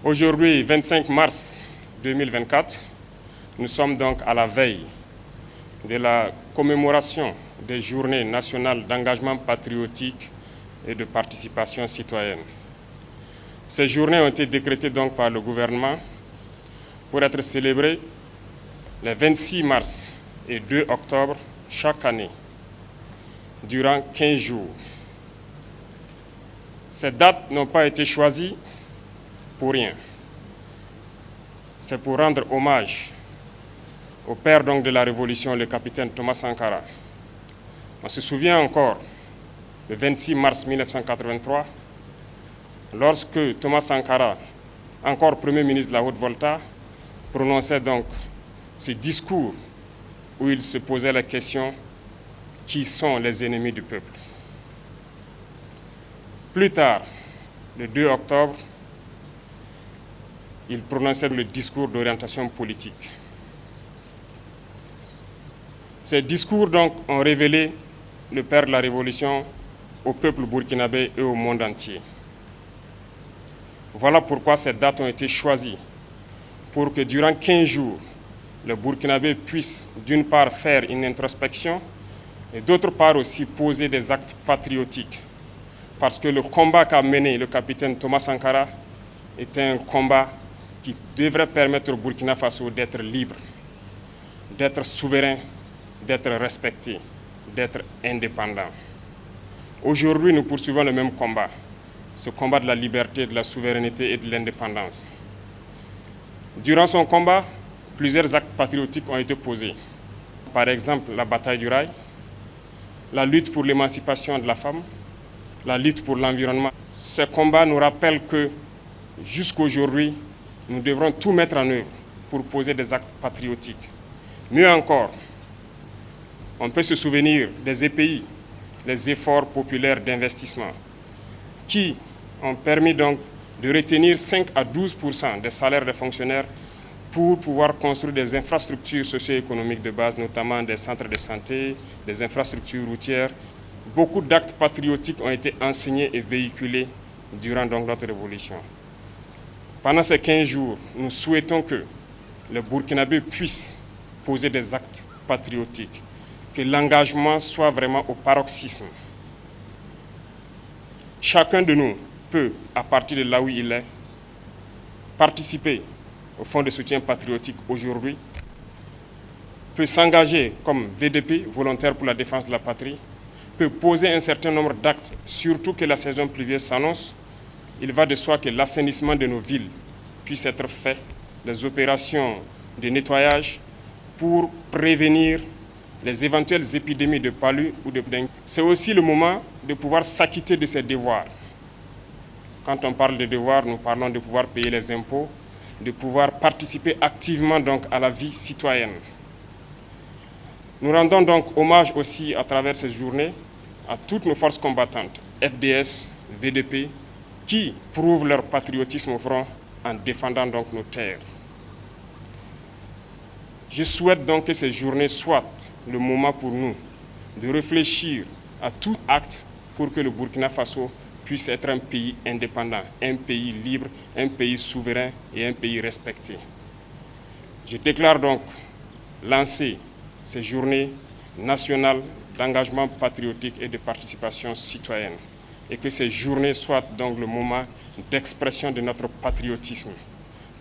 Aujourd'hui, 25 mars 2024, nous sommes donc à la veille de la commémoration des journées nationales d'engagement patriotique et de participation citoyenne. Ces journées ont été décrétées donc par le gouvernement pour être célébrées les 26 mars et 2 octobre chaque année, durant 15 jours. Ces dates n'ont pas été choisies pour rien. C'est pour rendre hommage au père donc de la Révolution, le capitaine Thomas Sankara. On se souvient encore, le 26 mars 1983, lorsque Thomas Sankara, encore Premier ministre de la Haute-Volta, prononçait donc ce discours où il se posait la question « Qui sont les ennemis du peuple ?» Plus tard, le 2 octobre, il prononçait le discours d'orientation politique. Ces discours donc ont révélé le père de la Révolution au peuple burkinabé et au monde entier. Voilà pourquoi ces dates ont été choisies, pour que durant 15 jours, le Burkinabé puisse d'une part faire une introspection et d'autre part aussi poser des actes patriotiques. Parce que le combat qu'a mené le capitaine Thomas Sankara était un combat qui devrait permettre au Burkina Faso d'être libre, d'être souverain, d'être respecté, d'être indépendant. Aujourd'hui, nous poursuivons le même combat, ce combat de la liberté, de la souveraineté et de l'indépendance. Durant son combat, plusieurs actes patriotiques ont été posés. Par exemple, la bataille du rail, la lutte pour l'émancipation de la femme, la lutte pour l'environnement. Ces combats nous rappellent que jusqu'aujourd'hui, nous devrons tout mettre en œuvre pour poser des actes patriotiques. Mieux encore, on peut se souvenir des EPI, les efforts populaires d'investissement, qui ont permis donc de retenir 5 à 12% des salaires des fonctionnaires pour pouvoir construire des infrastructures socio-économiques de base, notamment des centres de santé, des infrastructures routières. Beaucoup d'actes patriotiques ont été enseignés et véhiculés durant donc notre révolution. Pendant ces 15 jours, nous souhaitons que le Burkinabé puisse poser des actes patriotiques, que l'engagement soit vraiment au paroxysme. Chacun de nous peut, à partir de là où il est, participer au Fonds de soutien patriotique aujourd'hui, peut s'engager comme VDP, volontaire pour la défense de la patrie, peut poser un certain nombre d'actes, surtout que la saison pluvieuse s'annonce. Il va de soi que l'assainissement de nos villes puisse être fait, les opérations de nettoyage pour prévenir les éventuelles épidémies de palu ou de dengue. C'est aussi le moment de pouvoir s'acquitter de ses devoirs. Quand on parle de devoirs, nous parlons de pouvoir payer les impôts, de pouvoir participer activement donc à la vie citoyenne. Nous rendons donc hommage aussi à travers ces journées à toutes nos forces combattantes, FDS, VDP, qui prouvent leur patriotisme au front en défendant donc nos terres. Je souhaite donc que ces journées soient le moment pour nous de réfléchir à tout acte pour que le Burkina Faso puisse être un pays indépendant, un pays libre, un pays souverain et un pays respecté. Je déclare donc lancer ces journées nationales d'engagement patriotique et de participation citoyenne et que ces journées soient donc le moment d'expression de notre patriotisme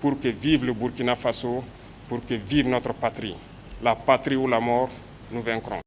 pour que vive le Burkina Faso, pour que vive notre patrie. La patrie ou la mort, nous vaincrons.